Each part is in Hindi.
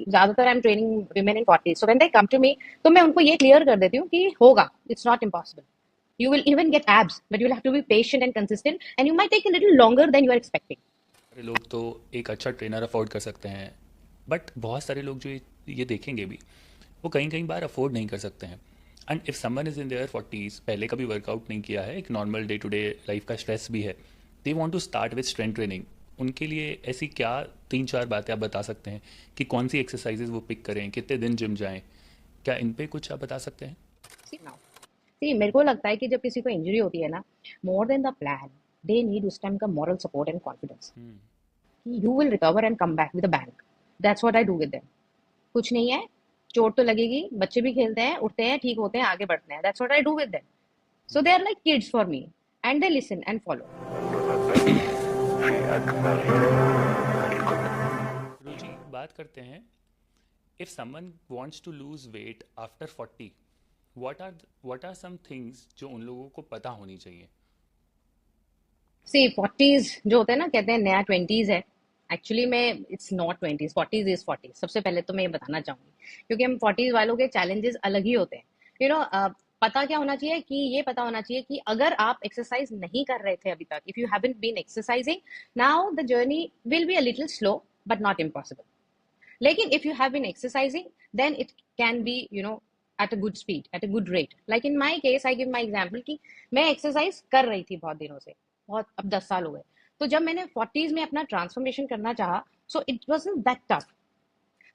ज्यादातर I am training women in 40s, so when they come to me, तो मैं उनको ये क्लियर कर देती हूँ कि होगा, it's not impossible. You will even get abs, but you'll have to be patient and consistent, and you might take a little longer than you are expecting. सारे लोग तो एक अच्छा ट्रेनर अफोर्ड कर सकते हैं, बट बहुत सारे लोग जो ये देखेंगे भी, वो कहीं कहीं बार अफोर्ड नहीं कर सकते हैं। And if someone is in their 40s, पहले कभी वर्कआउट नहीं किया है, एक normal day to day life का स्ट्रेस भी है, they want to start with strength training, उनके लिए ऐसी क्या तीन चार बातें आप बता सकते हैं कि कौन सी एक्सरसाइजेज वो पिक करें, कितने दिन जिम जाएं, क्या इन पे कुछ आप बता सकते हैं? See now, see मेरे को लगता है कि जब किसी को इंजरी होती है ना, more than the plan, they need उस टाइम का moral support and confidence. You will recover and come back with a bang. That's what I do with them. कुछ नहीं है, चोट तो लगेगी, बच्चे भी खेलते हैं, उठते हैं, ठीक होते हैं, आगे बढ़ते हैं. That's what I do with them. So they are like kids for me, and they listen and follow. रुचि, बात करते हैं, if someone wants to lose weight after 40, what are some things जो उन लोगों को पता होनी चाहिए? See, 40s जो होते हैं ना, कहते हैं नया 20s है. एक्चुअली में it's not 20s, 40s is 40s. सबसे पहले तो मैं ये बताना चाहूंगी, क्योंकि हम 40s वालों के चैलेंजेस अलग ही होते हैं. यू नो, पता क्या होना चाहिए कि ये पता होना चाहिए कि अगर आप एक्सरसाइज नहीं कर रहे थे अभी तक, if you haven't been exercising, now the journey will be a little slow but not impossible. लेकिन if you have been exercising, then it can be, you know, at a good speed, at a good rate. Like in my case, I give my example कि मैं exercise कर रही थी बहुत दिनों से, बहुत, अब 10 साल हो गए. तो जब मैंने 40s में अपना ट्रांसफॉर्मेशन करना चाहा, so it wasn't that tough.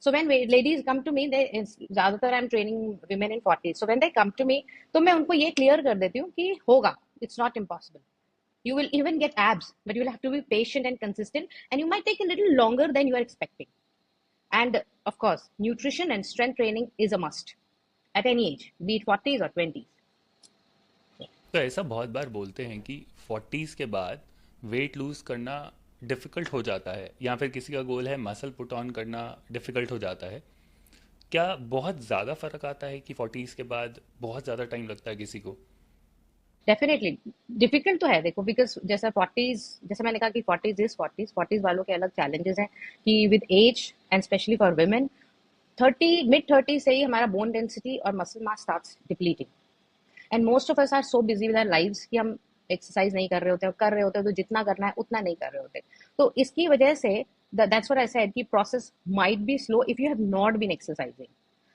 So when ladies come to me, they ज्यादातर I'm training women in 40s, so when they come to me, तो मैं उनको ये clear कर देती हूँ कि होगा, it's not impossible. You will even get abs, but you'll have to be patient and consistent, and you might take a little longer than you are expecting. And of course, nutrition and strength training is a must at any age, be it 40s or 20s. तो ऐसा बहुत बार बोलते हैं कि 40s के बाद वेट लूज़ करना डिफ़िकल्ट हो जाता है, या फिर किसी का गोल है मसल पुट ऑन करना डिफ़िकल्ट हो जाता है। क्या बहुत ज़्यादा फ़र्क आता है कि 40s के बाद बहुत ज़्यादा टाइम लगता है किसी को? डेफिनेटली डिफिकल्ट तो है, देखो, बिकॉज जैसा 40s, जैसा मैंने कहा कि 40s इज 40s, 40s वालों के अलग चैलेंजेस हैं कि with age and specially for women, 30 mid 30 से ही हमारा बोन डेंसिटी और muscle mass starts depleting. And most of us are so busy with our lives कि हम एक्सरसाइज नहीं कर रहे होते, और कर रहे होते तो जितना करना है उतना नहीं कर रहे होते. तो इसकी वजह से दैट्स व्हाट आई सेड कि process might be slow if you have not been exercising.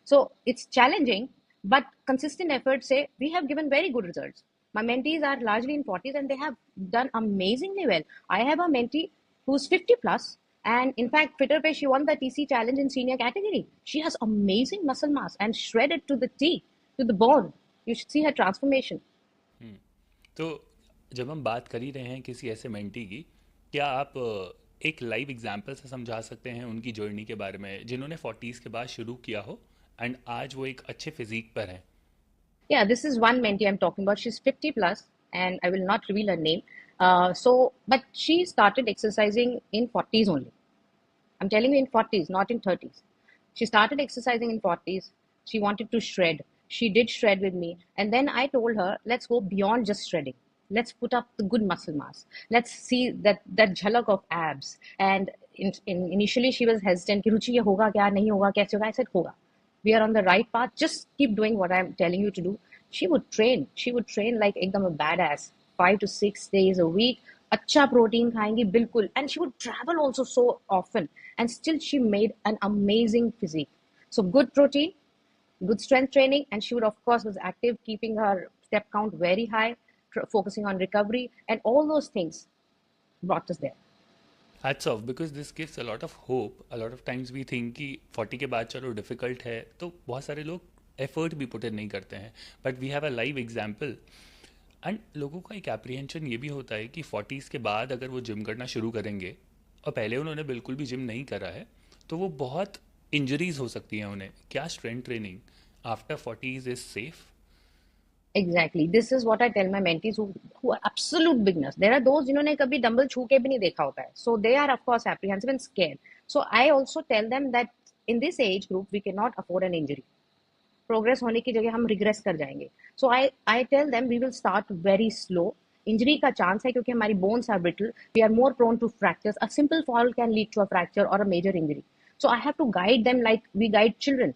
So it's challenging, but consistent effort say we have given very good results. My mentees are largely in 40s and they have done amazingly well. I have a mentee who's 50 plus, and in fact, Fitter Pay, she won the TC challenge in senior category. She has amazing muscle mass and shredded to the T, to the bone. You should see her transformation. हम्म, तो जब हम बात कर ही रहे हैं किसी ऐसे मेंटी की, क्या आप एक लाइव एग्जांपल से समझा सकते हैं उनकी जर्नी के बारे में, जिन्होंने 40s के बाद शुरू किया हो एंड आज वो एक अच्छे फिजिक पर हैं? Yeah, this is one mentee I'm talking about. She's 50 plus, and I will not reveal her name. But she started exercising in 40s only. I'm telling you, in 40s, not in 30s. She started exercising in 40s. She wanted to shred. She did shred with me. And then I told her, let's go beyond just shredding. Let's put up the good muscle mass. Let's see that jhalak of abs. And initially she was hesitant. कि रुचि ये होगा क्या, नहीं होगा, कैसे होगा? I said होगा. We are on the right path. Just keep doing what I'm telling you to do. She would train. She would train like एकदम a badass. 5 to 6 days a week. अच्छा प्रोटीन खाएंगी बिल्कुल, and she would travel also so often, and still she made an amazing physique. So good protein, good strength training, and she would of course was active, keeping her step count very high, focusing on recovery, and all those things brought us there. Hats off, because this gives a lot of hope. A lot of times we think कि 40 के बाद चलो डिफ़िकल्ट है, तो बहुत सारे लोग एफर्ट भी पुट इन नहीं करते हैं, but we have a live example. And लोगों का एक एप्रीहेंशन ये भी होता है कि 40s के बाद अगर वो जिम करना शुरू करेंगे और पहले उन्होंने बिल्कुल भी जिम नहीं करा है, तो वो बहुत इंजरीज हो सकती हैं उन्हें। क्या strength training after 40s is safe? Exactly. This is what I tell my mentees who are absolute beginners. There are those जिन्होंने कभी डंबल छू के भी नहीं देखा होता है. So they are of course apprehensive and scared. So I also tell them that in this age group we cannot afford an injury. Progress होने की जगह हम रिग्रेस कर जाएंगे. So I tell them we will start very slow. Injury का चांस है क्योंकि हमारी bones are brittle, we are more prone to fractures. A simple fall can lead to a fracture और a major injury. So I have to guide them like we guide children.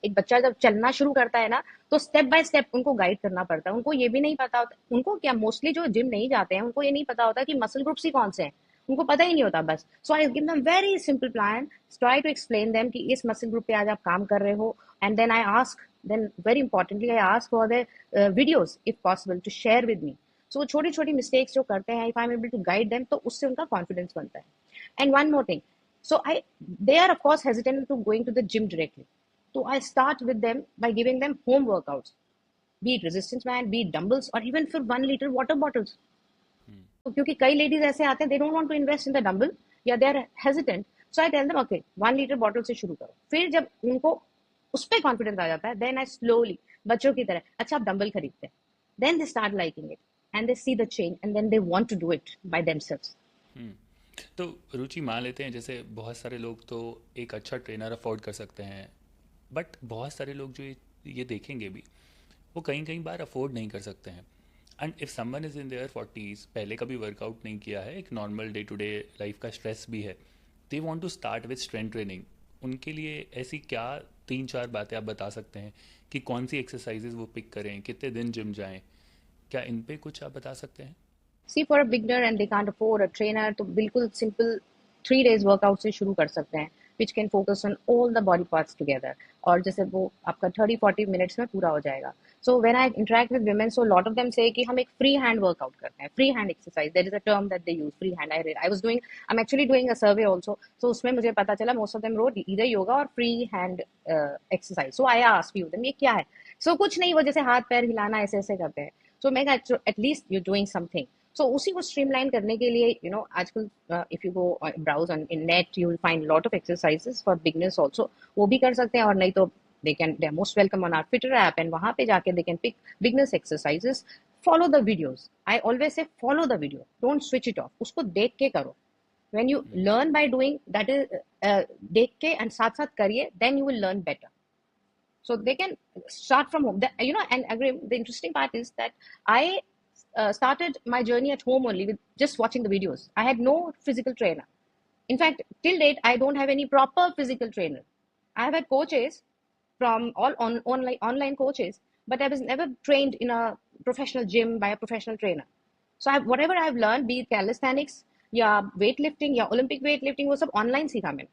एक बच्चा जब चलना शुरू करता है ना, तो स्टेप बाय स्टेप उनको गाइड करना पड़ता है। उनको ये भी नहीं पता होता, उनको क्या, मोस्टली जो जिम नहीं जाते हैं उनको ये नहीं पता होता कि मसल ग्रुप्स ही कौन से हैं, उनको पता ही नहीं होता बस। So I give them very simple plan, try to explain them कि इस मसल ग्रुप पे आज आप काम कर रहे हो, and then I ask, then very importantly I ask for the videos if possible to share with me. So छोटी छोटी मिस्टेक्स जो करते हैं, if I am able to guide them, तो उससे उनका कॉन्फिडेंस बनता है। And one more thing, so they are of course hesitant to going to the gym directly, so I start with them by giving them home workouts, be it resistance band, be it dumbbells, or even for 1 liter water bottles. तो क्योंकि कई लेडीज ऐसे आते हैं, they don't want to invest in the dumbbell, या they are hesitant, so I tell them okay 1 litre bottle से शुरू करो। फिर जब उनको उस पर कॉन्फिडेंस आ जाता है, देन आई स्लोली, बच्चों की तरह, अच्छा आप डंबल खरीदते हैं, then they start liking it and they see the change and then they want to do it by themselves. Hmm. तो रुचि, मान लेते हैं जैसे बहुत सारे लोग तो एक अच्छा ट्रेनर अफोर्ड कर सकते हैं, बट बहुत सारे लोग जो ये देखेंगे भी, वो कहीं कहीं बार अफोर्ड नहीं कर सकते हैं। And if someone is in their 40s, पहले कभी वर्कआउट नहीं किया है, एक normal day to day life का स्ट्रेस भी है, they want to start with strength training, उनके लिए ऐसी क्या 3-4 बातें आप बता सकते हैं कि कौन सी एक्सरसाइजेज वो पिक करें, कितने दिन जिम जाएं? क्या इन पे कुछ आप बता सकते हैं? See for a beginner and they can't afford a trainer, तो बिल्कुल सिंपल 3 days वर्कआउट से शुरू कर सकते हैं, which can focus on all the body parts together, और जैसे वो आपका 30-40 मिनट्स में पूरा हो जाएगा। So when I interact with women, so lot of them say कि हम एक फ्री हैंड वर्कआउट करते हैं, free hand exercise, there is a term that they use, free hand. I was doing, I am actually doing a survey also, so उसमें मुझे पता चला most of them rode either yoga और free hand exercise. So I asked you them ये क्या है, सो कुछ नहीं, वो जैसे हाथ पैर हिलाना ऐसे ऐसे करते हैं। सो मैं at least you doing something. So उसी को स्ट्रीमलाइन करने के लिए, यू नो, आजकल if you go browse on in net, you will find lot of exercises for beginners also, वो भी कर सकते हैं। और नहीं तो they are most welcome on our Twitter app, and वहां पे जाके they can pick beginners exercises, follow the videos. I always say follow the video, don't switch it off, उसको देख के करो। when you learn by doing, that is देख के and साथ साथ करिए, then you will learn better. So they can start from home. You know, and agree, the interesting part is that I started my journey at home only with just watching the videos. I had no physical trainer. In fact, till date, I don't have any proper physical trainer. I have had coaches from all online coaches, but I was never trained in a professional gym by a professional trainer. So whatever I've learned, be it calisthenics, या weightlifting, या Olympic weightlifting, वो सब online सीखा मैंने।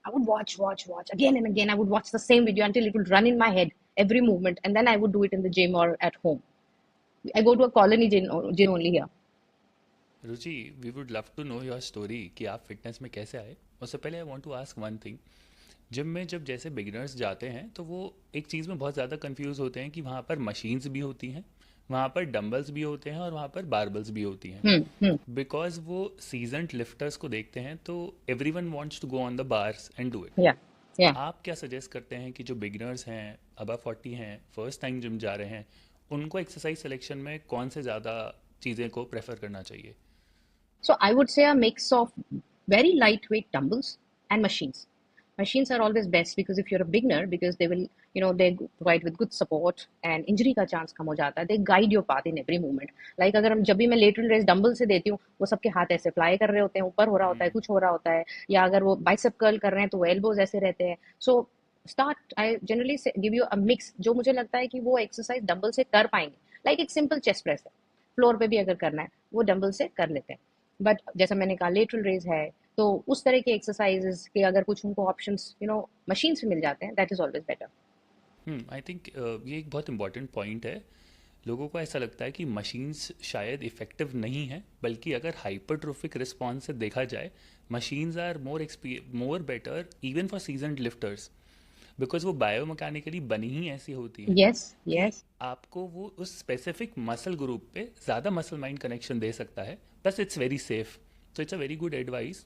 I would watch again and again. I would watch the same video until it would run in my head, every movement, and then I would do it in the gym or at home. I go to a colony gym only here. Ruchi, we would love to know your story कि आप फिटनेस में कैसे आए। उससे पहले I want to ask one thing. Gym में जब जैसे बिगिनर्स जाते हैं तो वो एक चीज़ में बहुत ज़्यादा कंफ्यूज होते हैं कि वहाँ पर मशीन्स भी होती हैं, वहाँ पर डंबल्स भी होते हैं और वहाँ पर बारबल्स भी होती हैं। Hmm. बिकॉज वो सीजनड लिफ्टर्स को देखते हैं तो everyone wants to go on the bars and do it. Yeah. Yeah. आप क्या सजेस्ट करते हैं कि जो बिगिनर्स हैं, अबव 40 हैं, फर्स्ट टाइम जिम जा रहे हैं, उनको एक्सरसाइज सिलेक्शन में कौन से ज़्यादा चीज़ें को प्रेफर करना चाहिए? So I would say a mix of very lightweight dumbbells and machines. Machines are always best because if you're a beginner, because they will, you know, they provide with good support and injury का chance कम हो जाता है. They guide your path in every movement. Like अगर हम जब भी मैं lateral raise dumbbell से देती हूँ, वो सबके हाथ ऐसे fly कर रहे होते हैं, ऊपर हो रहा होता है, कुछ हो रहा होता है, या अगर वो bicep curl कर रहे हैं तो वो elbows ऐसे रहते हैं. So start, I generally say, give you a mix जो मुझे लगता है कि वो exercise dumbbell से कर पाएंगे. Like एक simple chest press है, फ्लोर पे भी अगर करना है वो डंबल से कर लेते हैं। बट जैसा मैंने कहा लेटरल रेज है, तो उस तरह के एक्सरसाइजेस के अगर कुछ उनको ऑप्शंस, यू नो, मशीन से मिल जाते हैं, that is always better. I think ये एक बहुत इंपॉर्टेंट पॉइंट है। लोगों को ऐसा लगता है कि मशीन्स शायद इफ़ेक्टिव नहीं है, बल्कि अगर हाइपरट्रोफिक रिस्पॉन्स से देखा जाए, machines are more better even for seasoned lifters, because वो बायोमैकेनिकली बनी ही ऐसी होती हैं यस कि यस। आपको वो उस स्पेसिफिक मसल ग्रुप पे ज़्यादा मसल माइंड कनेक्शन दे सकता है, plus it's very safe. So it's a very good advice.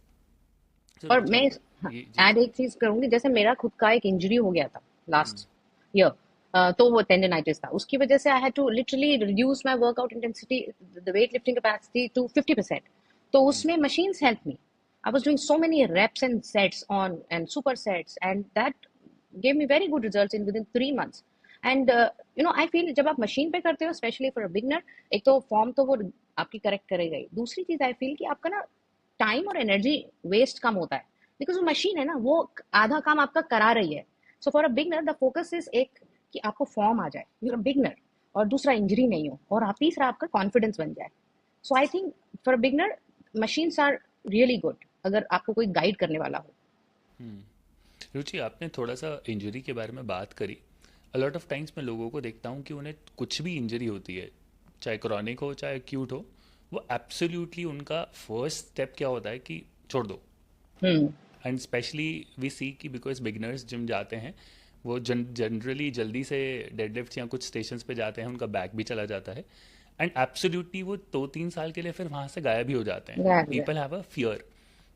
So और रुचि, मैं ये जी। ऐड एक चीज करूंगी, जैसे मेरा खुद का एक इंजरी हो गया था लास्ट ईयर, तो वो टेंडनाइटिस था, उसकी वजह से I had to literally reduce my workout intensity, the weight lifting capacity to 50%। तो उसमें machines help me. I was doing so many reps and sets on and super sets, and that gave me very good results in within 3 months. And you know, I feel जब आप मशीन पे करते हो, स्पेशली फॉर अ बिगनर, एक तो फॉर्म तो वो आपकी करेक्ट करेगा ही, दूसरी चीज आई फील कि आपका ना टाइम और एनर्जी वेस्ट कम होता है। बिकॉज वो मशीन है ना, वो आधा काम आपका करा रही है. So for a beginner the focus is एक कि आपको फॉर्म आ जाए, यू आर बिगनर, और दूसरा इंजरी नहीं हो, और आप तीसरा आपका कॉन्फिडेंस बन जाए. So I think for a beginner machines are really good, अगर आपको कोई गाइड करने वाला हो. रुचि, आपने थोड़ा सा इंजरी के बारे में बात करी. अलॉट ऑफ टाइम्स मैं लोगों को देखता हूँ कि उन्हें कुछ भी इंजरी होती है, चाहे क्रॉनिक हो चाहे एक्यूट हो, वो एब्सोल्युटली उनका फर्स्ट स्टेप क्या होता है कि छोड़ दो. हम्म. एंड स्पेशली वी सी कि बिकॉज बिगनर्स जिम जाते हैं, वो जनरली जल्दी से डेडलिफ्ट या कुछ स्टेशंस पे जाते हैं, उनका बैक भी चला जाता है, एंड एब्सोल्युटली वो 2-3 साल के लिए फिर वहाँ से गायब ही हो जाते हैं. People have a fear.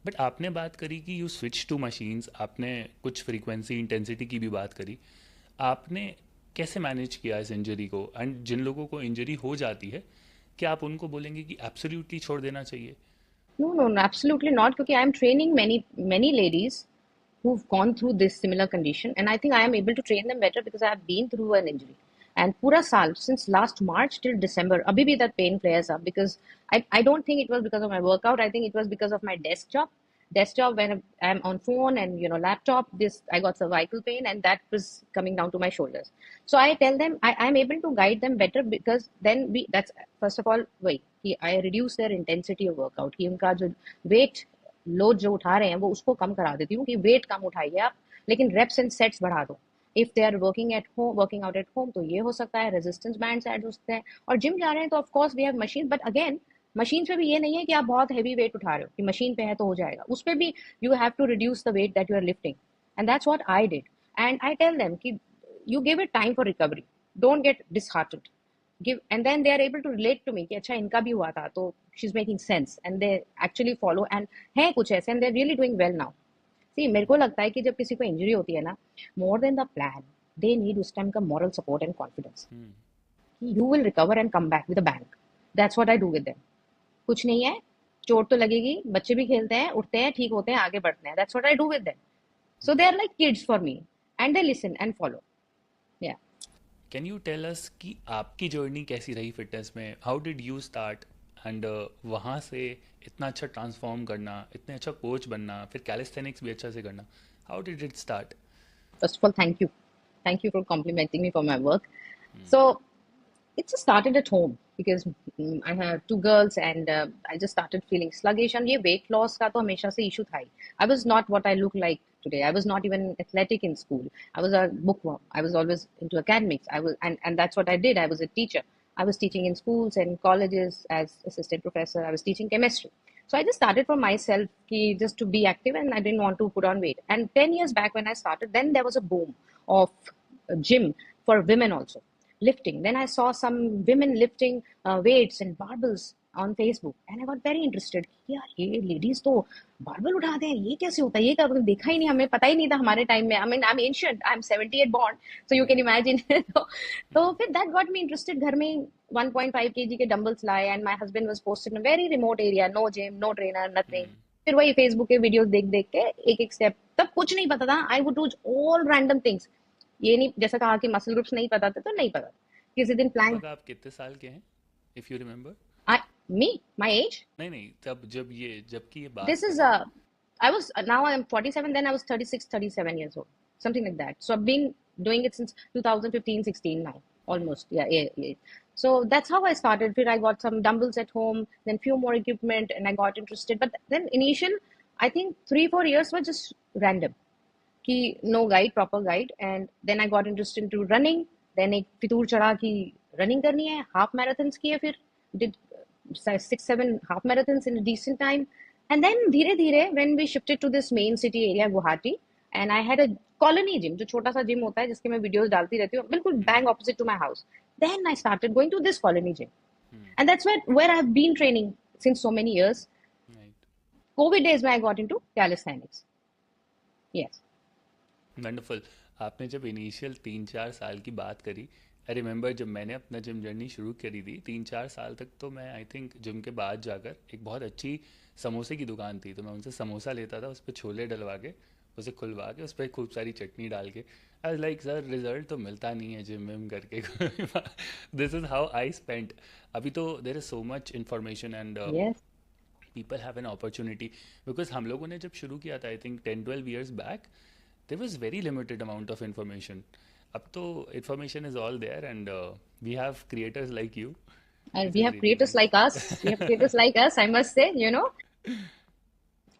But आपने बात करी कि यू स्विच टू मशीन्स, आपने कुछ फ्रीक्वेंसी इंटेंसिटी की भी बात करी. आपने कैसे मैनेज किया इस इंजरी को? एंड जिन लोगों को इंजरी हो जाती है, क्या आप उनको बोलेंगे कि एब्सोल्युटली छोड़ देना चाहिए? No, no, no, absolutely not. Because I am training many ladies who've gone through this similar condition, and I think I am able to train them better because I have been through an injury. And pura saal since last March till December, abhi bhi that pain flares up because I don't think it was because of my workout. I think it was because of my desk job. Desk job when I'm on phone and laptop. This I got cervical pain, and that was coming down to my shoulders. So I tell them I'm able to guide them better because then we that's first of all wait कि I reduce their intensity of workout कि उनका जो weight लोड जो उठा रहे हैं वो उसको कम करा देती हूँ कि वेट कम उठाइए आप, लेकिन रेप्स एंड सेट्स बढ़ा दो. If they are working at home, working out at home, तो ये हो सकता है रेजिस्टेंस बैंड्स ऐड हो सकते हैं. और जिम जा रहे हैं तो of course we have machine, but again machine पे भी ये नहीं है कि आप बहुत हैवी वेट उठा रहे हो कि मशीन पे है तो हो जाएगा. उस पे भी you have to reduce the weight that you are lifting, and that's what I did. And I tell them कि you give it time for recovery, don't get disheartened, give, and then they are able to relate to me कि अच्छा इनका भी हुआ था तो she's making sense, and they actually follow, and है कुछ ऐसे and they're really doing well now. See, मेरे को लगता है कि जब किसी को इंजरी होती है ना, more than the plan, they need उस टाइम का moral support and confidence. You will recover and come back with a bang. That's what I do with them. कुछ नहीं है, चोट तो लगेगी, बच्चे भी खेलते हैं, उठते हैं, ठीक होते हैं, आगे बढ़ते हैं. That's what I do with them. So they are like kids for me, and they listen and follow. Yeah. Can you tell us कि आपकी जर्नी कैसी रही फिटनेस में? How did you start? And वहाँ से इतना अच्छा ट्रांसफॉर्म करना, इतने अच्छा कोच बनना, फिर कैलिस्थेनिक्स भी अच्छा से करना, how did it start? First of all, thank you. Thank you for complimenting me for my work. So it just started at home because I have two girls, and I just started feeling sluggish. And ये weight loss का तो हमेशा से issue था ही. I was not what I look like today. I was not even athletic in school. I was a bookworm. I was always into academics. And that's what I did. I was a teacher. I was teaching in schools and colleges as assistant professor. I was teaching chemistry. So I just started for myself just to be active, and I didn't want to put on weight. And 10 years back when I started, then there was a boom of gym for women also, lifting. Then I saw some women lifting weights and barbells on Facebook, and I got very interested. यार ये ladies तो बारबल उठाते हैं, ये कैसे होता है, ये कभी देखा ही नहीं, हमें पता ही नहीं था हमारे टाइम में. I mean I'm ancient, I'm 78 born, so you can imagine. तो फिर that got me interested. घर में 1.5 kg के डंबल्स लाए, and my husband was posted in a very remote area, no gym, no trainer, nothing. फिर वही फेसबुक के वीडियोस देख देख के एक एक स्टेप, तब कुछ नहीं पता था. I would do all random things. ये नहीं, जैसा कहा कि मसल ग्रुप्स नहीं पता थे तो नहीं पता. किसी दिन प्लान. लगभग आप कितने साल के हैं, if you remember? I, me, my age. नहीं नहीं, तब जबकि ये बात This is करी. I was now I'm 47. Then I was 36, 37 years old, something like that. So I've been doing it since 2015, 16 now, almost. Yeah, yeah, yeah. So that's how I started. Then I got some dumbbells at home, then few more equipment, and I got interested. But then initial, I think 3, 4 years were just random. कि no guide, proper guide, and then I got interested into running. Then एक फितूर चढ़ा कि running करनी है, half marathons किए, फिर did 6, 7 half marathons in a decent time. And then धीरे धीरे when we shifted to this main city area Guwahati, and I had a colony gym, जो छोटा सा जिम होता है जिसके मैं वीडियोस डालती रहती हूँ, बिल्कुल bang opposite to my house. Then I started going to this colony gym, and that's where I've been training since so many years. Right. COVID days when I got into calisthenics. Yes. Wonderful. आपने जब इनिशियल 3-4 साल की बात करी, आई रिमेंबर जब मैंने अपना जिम जर्नी शुरू करी थी, 3-4 साल तक तो मैं आई थिंक जिम के बाद जाकर, एक बहुत अच्छी समोसे की दुकान थी तो मैं उनसे समोसा लेता था, उस पर छोले डलवा के, उसे खुलवा के, उस पर खूब सारी चटनी डाल के. I was like sir result तो मिलता नहीं है जिम विम करके. This is how I spent. अभी तो there is so much information and Yes. people have an opportunity, because हम लोगों ने जब शुरू किया था, I think 10-12 years back, there was very limited amount of information. अब तो information is all there, and we have creators like you, And which we is have really creators nice. like us. We have creators like us, I must say, you know.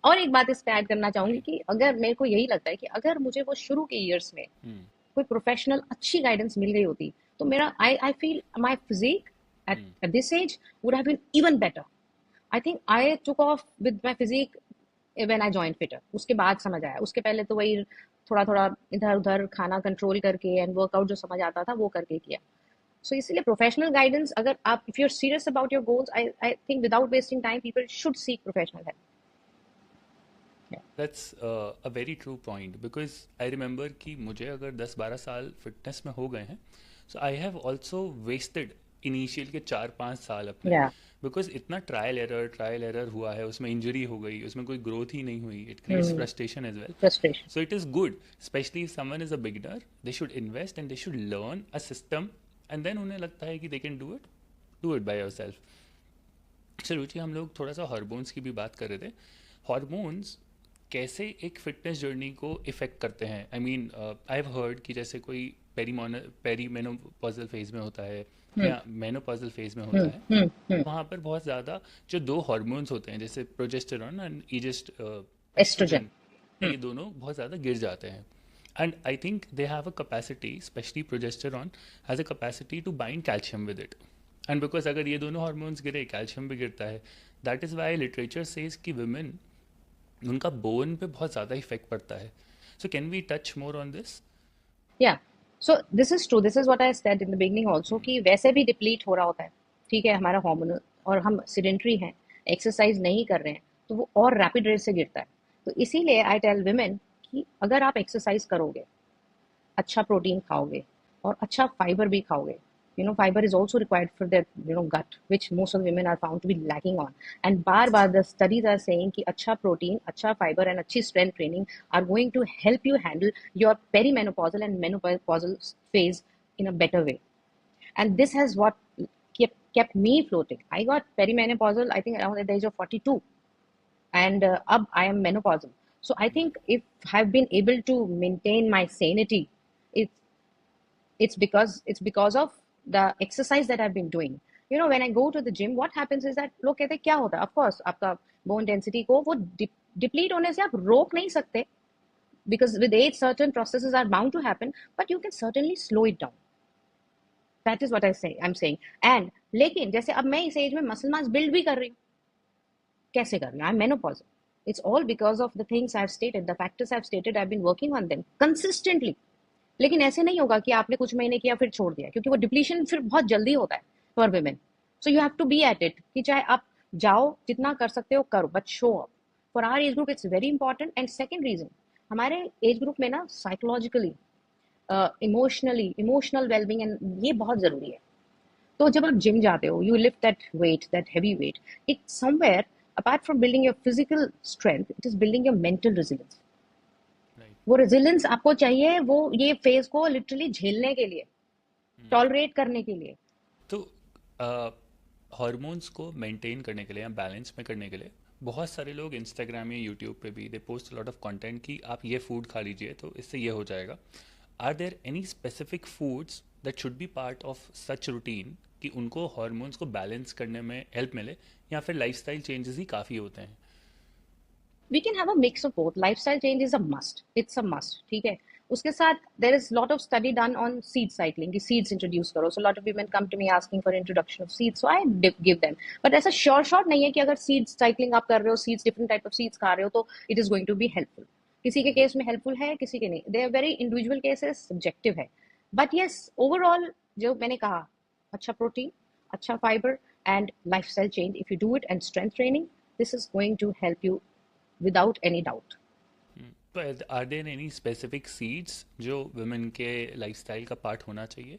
और एक बात इस पे ऐड करना चाहूंगी Right. कि अगर मेरे को यही लगता है कि अगर मुझे वो शुरू के ईयर्स में Hmm. कोई प्रोफेशनल अच्छी गाइडेंस मिल गई होती तो मेरा I feel my physique Hmm. at this age would have been even better. I think I took off with my physique when I joined Fitter. उसके बाद समझ आया, उसके पहले तो वही थोड़ा थोड़ा इधर उधर खाना कंट्रोल करके एंड वर्कआउट जो समझ आता था वो करके किया. सो इसीलिए प्रोफेशनल गाइडेंस, अगर आप if you are serious about your goals, I think without wasting time people should seek professional help. That's a very true point, because I remember कि मुझे अगर 10-12 साल फिटनेस में हो गए हैं, so I have also wasted initial के 4-5 साल अपने, या बिकॉज इतना ट्रायल एरर हुआ है, उसमें इंजरी हो गई, उसमें कोई ग्रोथ ही नहीं हुई. It creates frustration as well. Frustration. So it is good, especially if someone is a beginner, they should invest and they should learn a system, and then उन्हें लगता है कि they can do it by yourself. अच्छा रुचि, हम लोग थोड़ा सा हार्मोन्स की भी बात कर रहे थे. हार्मोन्स कैसे एक फिटनेस जर्नी को इफ़ेक्ट करते हैं? I mean, I have heard कि जैसे कोई पेरीमेनोपॉजल फेज में होता है या मेनोपॉजल फेज में होता है, वहाँ पर बहुत ज़्यादा जो दो हार्मोन्स होते हैं, जैसे प्रोजेस्टेरॉन एंड एस्ट्रोजन. एस्ट्रोजन, ये दोनों बहुत ज़्यादा गिर जाते हैं. And I think they have a capacity, specially progesterone has a capacity to bind calcium with it. And because अगर ये दोनों हार्मोन्स गिरे, कैल्शियम भी गिरता है. That is why literature says कि वुमेन, उनका बोन पे बहुत ज़्यादा इफेक्ट पड़ता है. So can we touch more on this? या so this is true, this is what I said in the beginning also कि वैसे भी डिप्लीट हो रहा होता है, ठीक है, हमारा हार्मोनल, और हम सिडेंट्री हैं, एक्सरसाइज नहीं कर रहे हैं, तो वो और रैपिड रेट से गिरता है. तो इसीलिए आई टेल वुमेन कि अगर आप एक्सरसाइज करोगे, अच्छा प्रोटीन खाओगे और अच्छा फाइबर भी खाओगे, fiber is also required for their gut, which most of the women are found to be lacking on. And bar the studies are saying कि अच्छा protein, अच्छा fiber and अच्छी strength training are going to help you handle your perimenopausal and menopausal phase in a better way. And this has what kept me floating. I got perimenopausal, I think, around the age of 42, and up I am menopausal. So I think if I've been able to maintain my sanity, it's it's because of the exercise that I've been doing. When I go to the gym, what happens is that लोग कहते हैं क्या होता है, of course आपका bone density को वो deplete होने से आप रोक नहीं सकते, because with age certain processes are bound to happen, but you can certainly slow it down. That is what I'm saying. And लेकिन जैसे अब मैं इस एज में मसल मास बिल्ड भी कर रही हूँ, कैसे कर रही हूँ? I am menopause. It's all because of the things I've stated, the factors I've stated. I've been working on them consistently. लेकिन ऐसे नहीं होगा कि आपने कुछ महीने किया फिर छोड़ दिया, क्योंकि वो डिप्लीशन फिर बहुत जल्दी होता है for women. So you have to be at it कि चाहे आप जाओ, जितना कर सकते हो करो, but show up. For our age group it's very important. And second reason, हमारे एज ग्रुप में ना साइकोलॉजिकली, इमोशनल वेलबींग एंड ये बहुत जरूरी है. तो जब आप जिम जाते हो, you lift that weight, that heavy weight, it somewhere apart from building your physical strength, it is building your mental resilience. Right. वो रेजिलियंस आपको चाहिए, वो ये फेज को लिटरली झेलने के लिए, टॉलरेट करने के लिए. तो हार्मोन्स को मेंटेन करने के लिए या बैलेंस में करने के लिए बहुत सारे लोग इंस्टाग्राम या यूट्यूब पे भी दे पोस्ट लॉट ऑफ कंटेंट कि आप ये फूड खा लीजिए तो इससे ये हो जाएगा. Are there any specific foods that should be part of such routine कि उनको हार्मोन्स को बैलेंस करने में हेल्प मिले, या फिर लाइफस्टाइल चेंजेस ही काफ़ी होते हैं? We can have a mix of both. Lifestyle change is a must. It's a must. ठीक है. उसके साथ there is lot of study done on seed cycling. कि seeds introduce करो. So a lot of women come to me asking for introduction of seeds. So I give them. But ऐसा sure shot नहीं है कि अगर seeds cycling आप कर रहे हो, seeds different type of seeds खा रहे हो, तो it is going to be helpful. किसी के केस में helpful है, किसी के नहीं. They are very individual cases, subjective है. But yes, overall जो मैंने कहा, अच्छा protein, अच्छा fiber and lifestyle change. If you do it and strength training, this is going to help you without any doubt. तो are there any specific seeds जो वुमेन के लाइफस्टाइल का पार्ट होना चाहिए?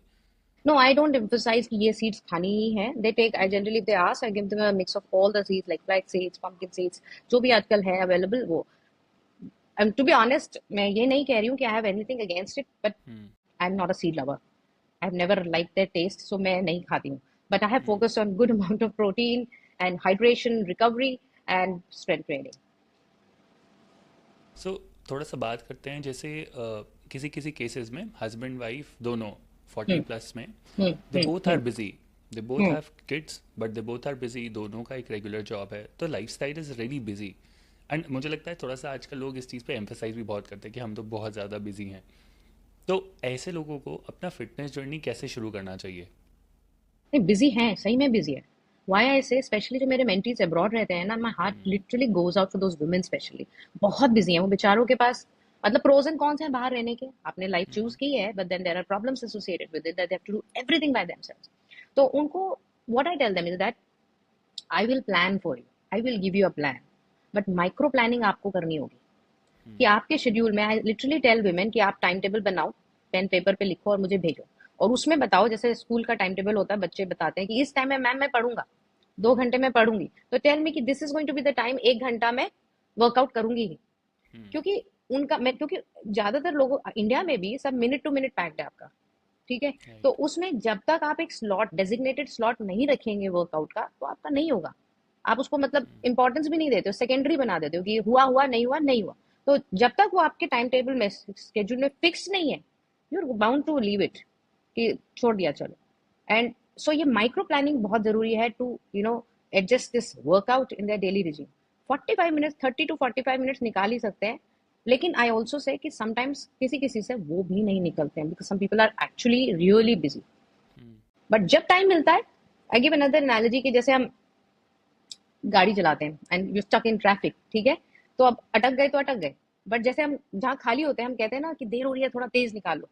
No, I don't emphasize कि ये seeds खानी ही है. They take, I generally if they ask, I give them a mix of all the seeds like flax seeds, pumpkin seeds, जो भी आजकल है available वो. And to be honest, मैं ये नहीं कह रही हूँ कि I have anything against it, but I'm not a seed lover. I've never liked their taste, so मैं नहीं खाती हूँ. But I have focused on good amount of protein and hydration, recovery, and strength training. सो थोड़ा सा बात करते हैं जैसे किसी किसी केसेस में हस्बैंड वाइफ दोनों 40 Hmm. प्लस में Hmm. They Hmm. Both are Hmm. Busy, they both Hmm. Have kids but they both are busy, दोनों का एक रेगुलर जॉब है, तो lifestyle is really busy. And मुझे लगता है थोड़ा सा आजकल लोग इस चीज़ पे एम्फेसाइज भी बहुत करते हैं कि हम तो बहुत ज़्यादा बिजी हैं। तो ऐसे लोगों को अपना फिटनेस जर्नी कैसे शुरू करना चाहिए? नहीं, बिजी हैं, सही में बिजी है। वाई आई से, स्पेशली जो मेरे मेंटीज अब्रॉड रहते हैं ना, my heart literally goes out for those women specially. बहुत बिजी हैं वो बेचारों के पास। मतलब प्रोज एंड कॉन्स हैं बाहर रहने के, आपने लाइफ चूज की है, but then there are problems associated with it, that they have to do everything by themselves. तो उनको what I tell them is that I will plan for you, I will give you a plan, but micro planning आपको करनी होगी। कि आपके शेड्यूल में, आई लिटरली टेल वुमेन कि आप टाइम टेबल बनाओ, पेन पेपर पे लिखो और मुझे भेजो। और उसमें बताओ, जैसे स्कूल का टाइम टेबल होता है, बच्चे बताते हैं कि इस टाइम में मैम मैं पढ़ूंगा, 2 घंटे में पढ़ूंगी, तो टेल मी कि this is going to be the time, 1 घंटा में वर्कआउट करूंगी ही। क्योंकि उनका मैं, क्योंकि ज्यादातर लोगों इंडिया में भी सब मिनट टू मिनट पैक्ड है आपका, ठीक है। तो राइट। उसमें जब तक आप एक स्लॉट, डेजिग्नेटेड स्लॉट नहीं रखेंगे वर्कआउट का, तो आपका नहीं होगा। आप उसको मतलब इंपॉर्टेंस भी नहीं देते हो, सेकेंडरी बना देते हो कि हुआ हुआ, नहीं हुआ नहीं हुआ। तो जब तक वो आपके टाइम टेबल में, स्केड्यूल में फिक्स नहीं है, you are bound to leave it, कि छोड़ दिया चलो। एंड सो ये माइक्रो प्लानिंग बहुत जरूरी है to adjust this workout in their daily regime. 45 minutes, 30 to 45 minutes निकाल ही सकते हैं। लेकिन आई ऑल्सो से कि समटाइम्स किसी किसी से वो भी नहीं निकलते हैं, because some people are actually really busy. But जब टाइम मिलता है, आई गिव अनदर एनालॉजी कि जैसे हम गाड़ी चलाते हैं and you stuck in traffic, ठीक है। तो अब अटक गए तो अटक गए, बट जैसे हम जहाँ खाली होते हैं, हम कहते हैं ना कि देर हो रही है, थोड़ा तेज निकालो।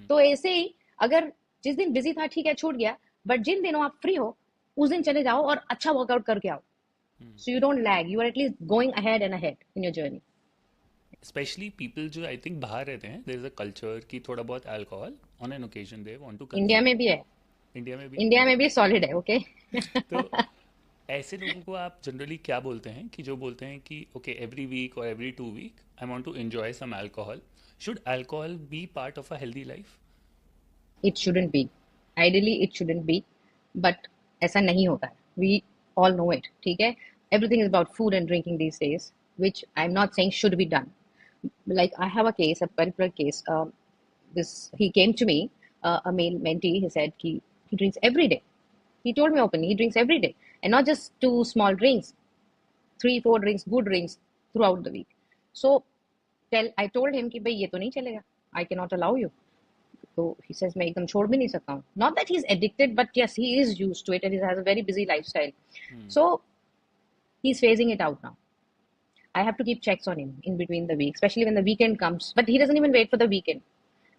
तो ऐसे ही, अगर जिस दिन बिजी था ठीक है छूट गया, बट जिन दिनों आप फ्री हो, उस दिन चले जाओ और अच्छा वर्कआउट करके आओ। So you don't lag, you are at least going ahead and ahead in your journey. Especially people जो आई थिंक बाहर रहते हैं, देयर इज अ कल्चर कि थोड़ा बहुत alcohol on an occasion they want to India consume. में भी है, इंडिया में भी है। इंडिया में भी सॉलिड है, ओके। तो ऐसे लोगों को आप जनरली क्या बोलते हैं कि जो बोलते हैं कि ओके एवरी वीक और every 2 week I want to enjoy some alcohol, should alcohol be part of a healthy life? It shouldn't be, ideally it shouldn't be, but ऐसा नहीं होता है, वी ऑल नो इट, ठीक है। Everything is about food and drinking these days, which I'm not saying should be done. Like I have a case, a particular case. This he came to me, a male mentee. He said he drinks every day. He told me openly he drinks every day, and not just two small drinks, 3 4 drinks, good drinks throughout the week. So I told him कि भाई ये तो नहीं चलेगा. I cannot allow you. So he says मैं एकदम छोड़ भी नहीं सकता हूँ. Not that he's addicted, but yes, he is used to it and he has a very busy lifestyle. So he's phasing it out now. I have to keep checks on him in between the week, especially when the weekend comes. But he doesn't even wait for the weekend.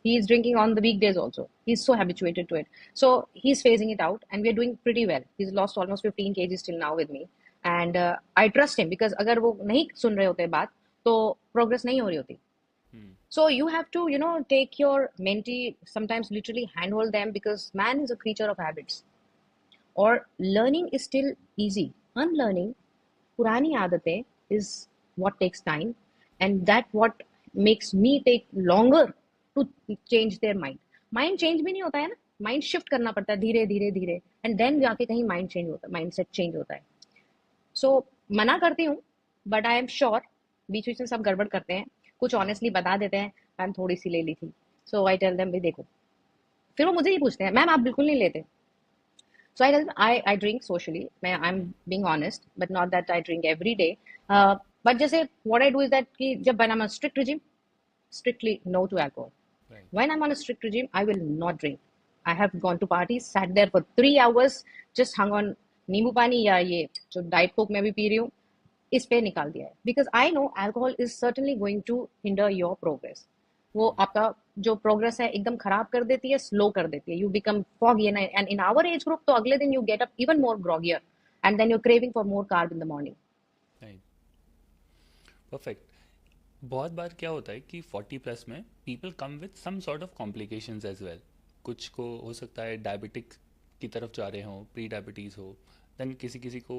He is drinking on the weekdays also. He's so habituated to it. So he's phasing it out, and we're doing pretty well. He's lost almost 15 kgs till now with me, and I trust him because अगर वो नहीं सुन रहे होते बात, तो progress नहीं हो रही होती. So you have to, take your mentee, sometimes literally handhold them, because man is a creature of habits. Or learning is still easy. Unlearning पुरानी आदतें is what takes time, and that what makes me take longer to change their mind. Mind change भी नहीं होता है ना, माइंड शिफ्ट करना पड़ता है धीरे धीरे धीरे, एंड देन जाके कहीं माइंड चेंज होता है, माइंड सेट चेंज होता है। सो मना करती हूँ, बट आई एम श्योर बीच बीच में सब गड़बड़ करते हैं, कुछ ऑनेस्टली बता देते हैं मैम थोड़ी सी ले ली थी। सो आई टेल देम भाई देखो, फिर वो मुझे ही पूछते हैं मैम आप बिल्कुल नहीं लेते। So I tell them I drink socially. I'm being honest, but not that I drink every day. But just say what I do is that when I'm on a strict regime, strictly no to alcohol. Right. When I'm on a strict regime, I will not drink. I have gone to parties, sat there for 3 hours, just hung on नींबू पानी या ये जो डाइट कोक मैं भी पी रही हूँ, इस पे निकाल दिया है। Because I know alcohol is certainly going to hinder your progress. वो आपका जो प्रोग्रेस है एकदम खराब कर देती है, स्लो कर देती है, you become foggy. And in our age group तो अगले दिन you get up even more groggier, and then you craving for more carb in the morning. Right. Perfect. बहुत बार क्या होता है कि 40 प्लस में people come with some sort of complications as well. कुछ को हो सकता है डायबिटिक की तरफ जा रहे हों, प्री डायबिटीज़ हो, देन किसी किसी को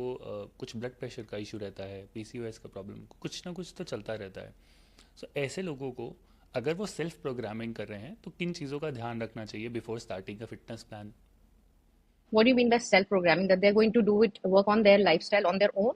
कुछ ब्लड प्रेशर का इशू रहता है, पीसीओएस का प्रॉब्लम, कुछ ना कुछ तो चलता रहता है। सो ऐसे लोगों को अगर वो सेल्फ प्रोग्रामिंग कर रहे हैं तो किन चीज़ों का ध्यान रखना चाहिए before starting a fitness plan? What do you mean by self programming? That they're going to do it, work on their lifestyle on their own?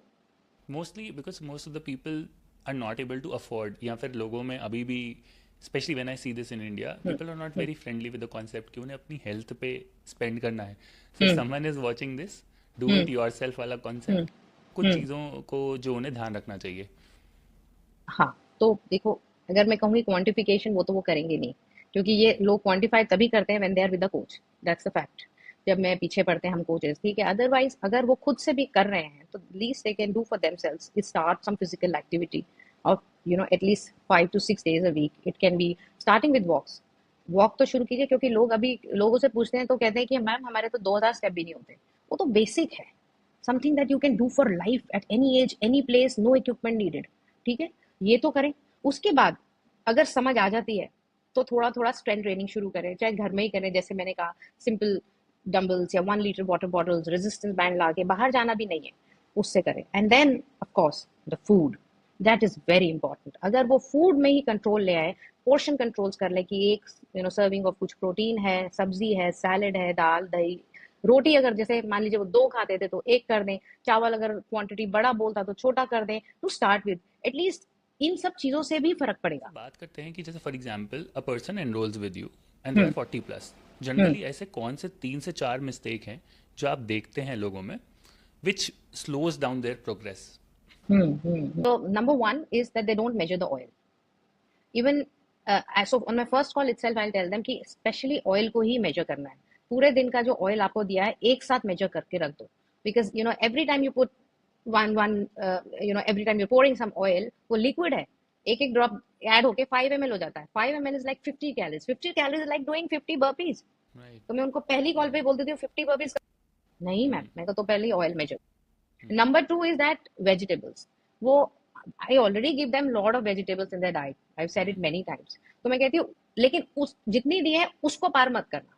Mostly because most of the people are not able to afford, या फिर लोगों में अभी भी, specially when I see this in India, hmm, people are not hmm, very friendly with the concept कि उन्हें अपनी हेल्थ पे स्पेंड करना है. So hmm, someone is watching this, do hmm, it yourself वाला हम्म, कॉन्सेप्ट, कुछ हम्म। चीज़ों को जो उन्हें ध्यान रखना चाहिए. हाँ, तो देखो, अगर मैं कहूँगी क्वांटिफिकेशन, वो तो वो करेंगे नहीं, क्योंकि ये लोग क्वांटिफाई तभी करते हैं when they are with the coach, that's the fact. जब मैं पीछे पड़ते हैं हम कोचेस, ठीक है, अदरवाइज अगर वो खुद से भी कर रहे हैं तो least they can do for themselves is start some physical activity of at least 5 to 6 days a week. It can be starting with walks. Walk तो शुरू कीजिए, क्योंकि लोग अभी लोगों से पूछते हैं तो कहते हैं कि मैम हमारे तो 2000 स्टेप भी नहीं होते। वो तो बेसिक है, something that you can do for life at any age any place, no equipment needed. ठीक है, ये तो करें। उसके बाद अगर समझ आ जाती है तो थोड़ा थोड़ा स्ट्रेंथ ट्रेनिंग शुरू करें, चाहे घर में ही करें, जैसे मैंने कहा, सिंपल डंबल्स या 1 litre water bottles, resistance band ला के, बाहर जाना भी नहीं है, उससे करें। And then of course the food, that is very important. अगर वो फूड में ही कंट्रोल ले आए, पोर्शन कंट्रोल्स कर ले कि एक सर्विंग ऑफ कुछ प्रोटीन है, सब्जी है, सैलेड है, दाल दही, रोटी अगर जैसे मान लीजिए वो 2 खाते थे तो 1 कर दें, चावल अगर क्वांटिटी बड़ा बोलता तो छोटा कर दें, टू स्टार्ट विद एटलीस्ट। इन सब चीजों से भी फर्क तो पड़ेगा। बात करते हैं कि जैसे for example a person enrolls with you and they are hmm, 40+, hmm, generally ऐसे कौन से 3 से 4 मिस्टेक हैं जो आप देखते हैं लोगों में which slows down their progress? तो number one is that they don't measure the oil. Even so on my first call itself I tell them कि स्पेशली ऑयल को ही मेजर करना है। पूरे दिन का जो ऑयल आपको दिया है एक साथ मेजर करके रख दो, because every time you put one every time you pouring some oil, वो लिक्विड है, एक एक ड्रॉप ऐड होके 5 ml हो जाता है। 5 ml is like 50 calories, 50 calories is like doing 50 burpees. Right. तो मैं उनको पहली कॉल पे बोल देती हूँ 50 बर्पीज। नहीं मैम, मैं तो पहले oil measure. Hmm. Number two is that vegetables. वो I already give them lot of vegetables in their diet. I've said it hmm. many times. तो मैं कहती हूँ, लेकिन उस जितनी दी है उसको पार मत करना,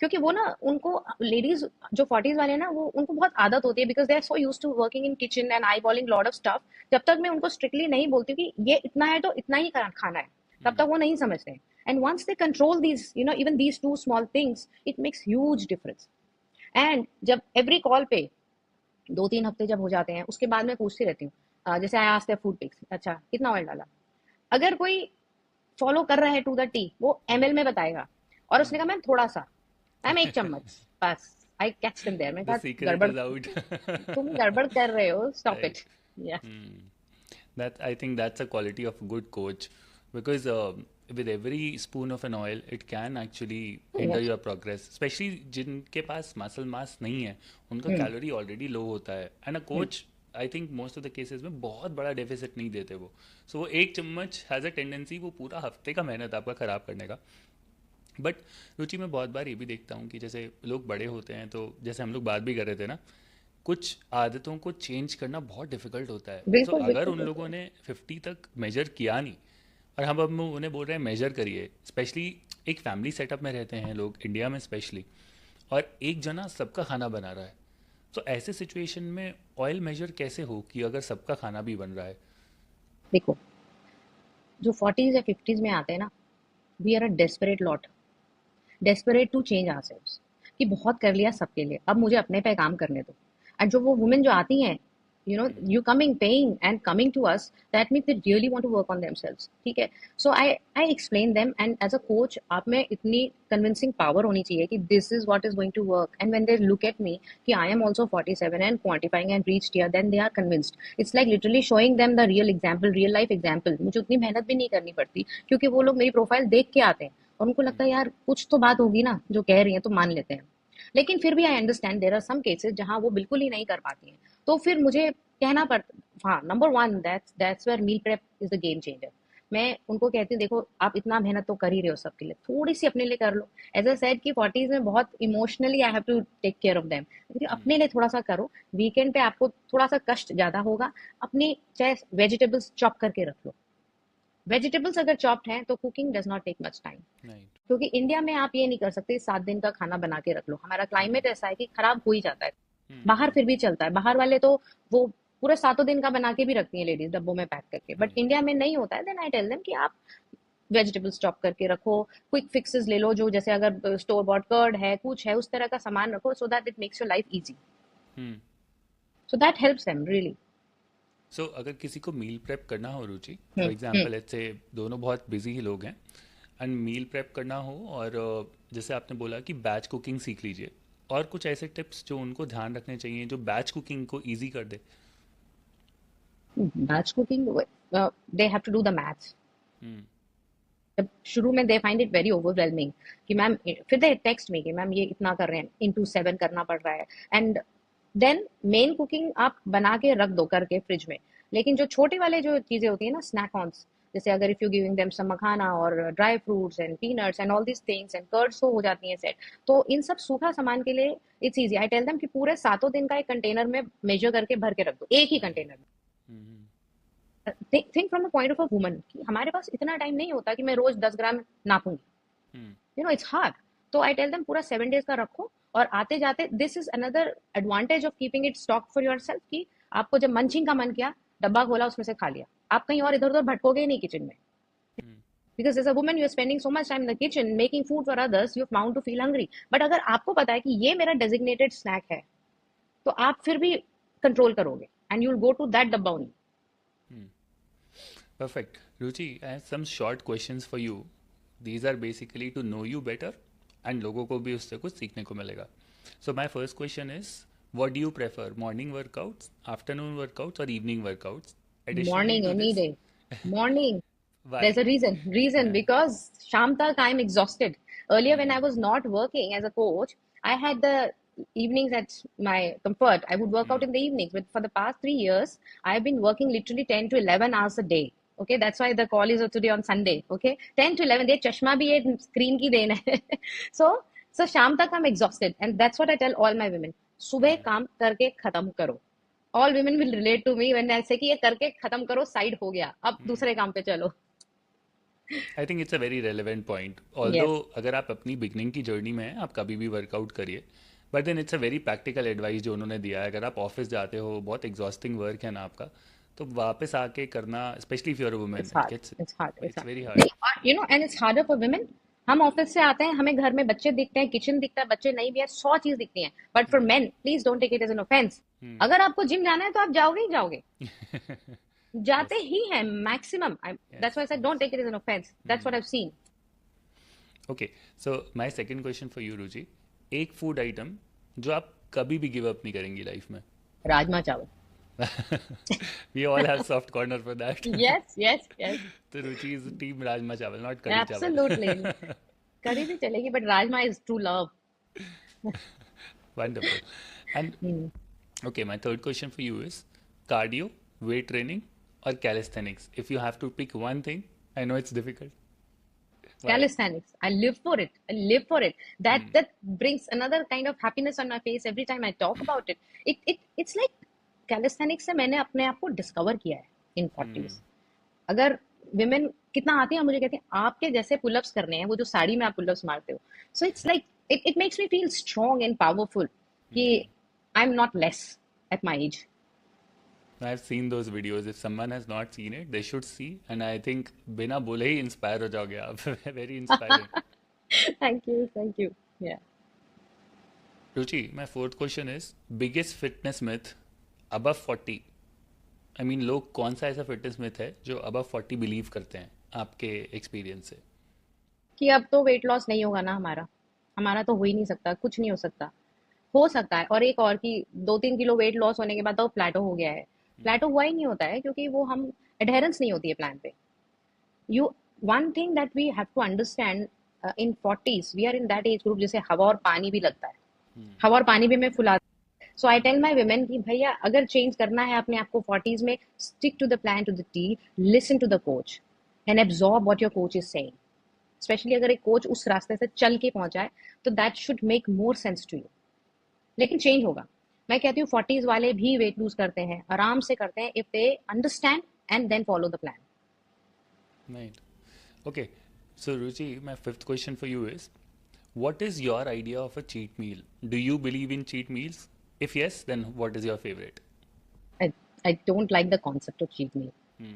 क्योंकि वो ना उनको, लेडीज जो 40s वाले हैं ना, वो उनको बहुत आदत होती है, because they are so use to working in kitchen and I boiling lot of stuff. जब तक मैं उनको स्ट्रिक्टली नहीं बोलती हूँ कि ये इतना है तो इतना ही खाना है, तब तक वो नहीं समझते हैं। And once they control these even these two small things, it makes huge difference. And जब एवरी कॉल पे 2-3 हफ्ते जब हो जाते हैं, उसके बाद मैं पूछती रहती हूँ, जैसे आई आस्क्ड फूड पिक्स, अच्छा कितना ऑयल डाला। अगर कोई फॉलो कर रहा है टू द टी, वो हम्म. एमएल में बताएगा, और उसने कहा हम्म. मैम थोड़ा सा, मैम 1 चम्मच, बस। आई कैच देम देयर, मैं द कहा सीक्रेट गड़बड़, इज आउट. तुम गड़बड़ कर रहे हो, स्टॉप इट। राइट. या That I think that's a quality of a good coach, because with every spoon of an oil, it can actually hinder your progress. Especially जिनके पास muscle mass नहीं है, उनका कैलोरी ऑलरेडी लो होता है, and a coach I think most of the cases में बहुत बड़ा डेफिसिट नहीं देते वो. सो वो 1 चम्मच हैज़ अ टेंडेंसी वो पूरा हफ्ते का मेहनत आपका ख़राब करने का. बट रुचि, मैं बहुत बार ये भी देखता हूँ कि जैसे लोग बड़े होते हैं, तो जैसे हम लोग बात भी कर रहे थे ना, कुछ आदतों को चेंज करना बहुत डिफिकल्ट होता है. सो बिल्कुल अगर बिल्कुल उन बिल्कुल। लोगों ने 50 तक मेजर किया नहीं, और हम अब उन्हें बोल रहे हैं मेजर करिए, स्पेशली एक फैमिली सेटअप में रहते हैं लोग इंडिया में स्पेशली, और एक जना सबका खाना बना रहा है, तो ऐसे सिचुएशन में ऑयल मेजर कैसे हो कि अगर सबका खाना भी बन रहा है? देखो, जो 40s या 50s में आते हैं ना, we are a desperate lot, desperate to change ourselves, कि बहुत कर लिया सबके लिए, अब मुझे अपने पे काम करने दो। एंड जो वो वुमेन जो आती हैं, you coming paying and coming to us, that means they really want to work on themselves. ठीक है, so I explain them, and as a coach आप में इतनी कन्विंसिंग पावर होनी चाहिए कि this is what is going to work, and when they look at me कि I am also 47 and quantifying and reached here, then they are convinced. It's like literally showing them the real example, real life example. मुझे उतनी मेहनत भी नहीं करनी पड़ती, क्योंकि वो लोग मेरी प्रोफाइल देख के आते हैं और उनको लगता है यार कुछ तो बात होगी ना, जो कह रही है तो मान लेते हैं। लेकिन फिर भी I understand there are some cases जहां वो बिल्कुल ही नहीं कर पाती हैं, तो फिर मुझे कहना पड़ता। हाँ, number one, that's where meal prep is the game changer. मैं उनको कहती हूँ, देखो आप इतना मेहनत तो कर ही रहे हो सबके लिए, थोड़ी सी अपने लिए कर लो। एज आई सेड कि 40s में बहुत emotionally I have to take care of them, अपने लिए थोड़ा सा करो। वीकेंड पे आपको थोड़ा सा कष्ट ज्यादा होगा, अपनी चाहे वेजिटेबल्स चॉप करके रख लो। वेजिटेबल्स अगर चॉप्ड हैं तो cooking does not take much time, right. क्योंकि इंडिया में आप ये नहीं कर सकते 7 दिन का खाना बना के रख लो, हमारा क्लाइमेट ऐसा है कि खराब हो ही जाता है। बाहर फिर भी चलता है, बाहर वाले तो वो पूरे 7 दिन का बना के भी रखती हैं लेडीज डब्बों में पैक करके, बट राइट. इंडिया में नहीं होता है। देन आई टेल देम कि आप वेजिटेबल्स चॉप करके रखो, क्विक फिक्सेस ले लो, जो जैसे अगर स्टोर बॉट कर्ड है, कुछ है, उस तरह का सामान रखो, so that it makes your life easy. Hmm. So that helps them really. So अगर किसी को मील प्रेप करना हो Ruchi, for hmm. Example let's say दोनों बहुत बिजी ही लोग हैं एंड मील प्रेप करना हो, और जैसे आपने बोला कि बैच कुकिंग सीख लीजिए, और कुछ ऐसे टिप्स जो उनको ध्यान रखने चाहिए जो बैच कुकिंग को इजी कर दे? Batch cooking, they have to do the maths. Hmm. जब शुरू में they find it very overwhelming कि मैम, फिर दे टेक्स्ट में कि मैम ये इतना कर रहे हैं, इनटू 7 करना पड़ रहा है। एंड देन मेन कुकिंग आप बना के रख दो करके फ्रिज में। लेकिन जो छोटे वाले जो चीजें होती है ना, स्नैक ऑन्स, जैसे अगर if you giving them some makhana और dry fruits and peanuts and all this things and curds, तो हो जाती हैं सेट। तो इन सब सूखा सामान के लिए it's easy. I tell them कि पूरे सातों दिन का एक कंटेनर में मेजर करके भर के रख दो, एक ही राइट। कंटेनर में। Hmm. Think from the point of a woman कि हमारे पास इतना टाइम नहीं होता कि मैं रोज 10 ग्राम नापूंगी। हम्म। It's hard. तो आई टेल देम पूरा 7 डेज का रखो, और आते जाते this is another advantage of keeping it stock for your self, कि आपको जब मंचिंग का मन किया, डब्बा खोला, उसमें से खा लिया। आप कहीं और इधर उधर भटकोगे ही नहीं किचन में। Hmm. Because as a woman you are spending so much time in the kitchen making food for others, you found to feel hungry. But अगर आपको पता है कि ये मेरा डेजिग्नेटेड स्नैक है, तो आप फिर भी कंट्रोल करोगे and you will go to that dabba only. Hmm. Perfect. Ruchi, I have some short questions for you. These are basically to know you better and लोगों को भी उससे कुछ सीखने को मिलेगा. So my first question is, what do you prefer? Morning workouts, afternoon workouts, or evening workouts? Additionally morning to any this, day, morning. There's why? a reason Yeah. because sham tak I'm exhausted. Earlier when I Hmm. was not working as a coach, I had the evenings at my comfort. I would work out Hmm. in the evenings, but for the past 3 years, I've been working literally 10 to 11 hours a day. Okay, that's why the call is today on Sunday. Okay, 10 to 11. ये चश्मा भी एक screen की देन है. so so शाम तक I'm exhausted, and that's what I tell all my women. सुबह Hmm. काम करके खत्म करो. All women will relate to me when I say कि ये करके खत्म करो, साइड हो गया, अब Hmm. दूसरे काम पे चलो. I think it's a very relevant point, although Yes. अगर आप अपनी बिगनिंग की जर्नी में हैं आप कभी भी वर्कआउट करिए, but then it's a very practical advice जो उन्होंने दिया है। अगर आप ऑफिस जाते हो, बहुत एग्जॉस्टिंग वर्क है ना आपका, तो वापस आके करना, especially if you are a women, It's it hard. Gets, It's hard. It's it's hard. Very hard. नहीं, and it's harder for women. हम ऑफिस से आते हैं, हमें घर में बच्चे दिखते हैं, किचन दिखता है, बच्चे नहीं भी है, 100 चीज दिखती हैं। But for right. Men, please don't take it as an offence. अगर आपको जिम जाना है तो आप जाओगे ही जाओगे, जाते यस। ही हैं maximum. That's yes. Why I said don't take it as an offence, that's what I have seen. Okay, so my second question for you Ruchi, एक फूड आइटम जो आप कभी भी गिव अप नहीं करेंगी लाइफ में? Rajma chawal. We all have soft corner for that. Yes yes yes, तो रुचि इज टीम राजमा चावल, नॉट कढ़ी चावल। एब्सोल्युटली। कड़ी भी चलेगी, but rajma is true love. Wonderful. And okay, my third question for you is cardio, weight training, or calisthenics. If you have to pick one thing, I know it's difficult. Why? Calisthenics. I live for it. I live for it. That brings another kind of happiness on my face every time I talk about it. It's like calisthenics से मैंने अपने आप को डिस्कवर किया है इन 40s। अगर विमेन कितना आती है मुझे कहती है आपके जैसे पुलअप्स करने हैं, वो जो साड़ी में आप पुलअप्स मारते हो। So it's like it makes me feel strong and powerful कि I am not less at my age. I've seen those videos. If someone has not seen it, they should see. And I think बिना बोले ही इंस्पायर हो जाओगे आप। Very inspiring. Thank you, thank you. या Ruchi, my fourth question is biggest fitness myth above 40. I mean, लोग कौन सा ऐसा फिटनेस मिथ है जो above 40 बिलीव करते हैं आपके एक्सपीरियंस से? कि अब तो वेट लॉस नहीं होगा ना हमारा, हमारा तो हो ही नहीं सकता, कुछ नहीं हो सकता। हो सकता है, और एक और कि 2-3 किलो वेट लॉस होने के बाद तो प्लेटो हो गया है। प्लेटो हुआ ही नहीं होता है, क्योंकि वो हम एडहेरेंस नहीं होती है प्लान पे। You one thing that we have to understand, in 40s we are in that age group जिसे हवा और पानी भी लगता है। हवा और पानी भी में फुला। सो आई टेल माई women कि भैया अगर चेंज करना है अपने आप को 40s में, stick to the plan to the tee, listen to the coach and absorb what your coach is saying. Especially अगर एक कोच उस रास्ते से चल के पहुंचा है, तो that should make more sense to you. लेकिन चेंज होगा। मैं कहती हूँ 40s वाले भी वेट लूज करते हैं, आराम से करते हैं, if they understand and then follow the plan. Right. Okay. So, Ruchi, my fifth question for you is what is your idea of a cheat meal? Do you believe in cheat meals? If yes, then what is your favorite? I I don't like the concept of cheat meal.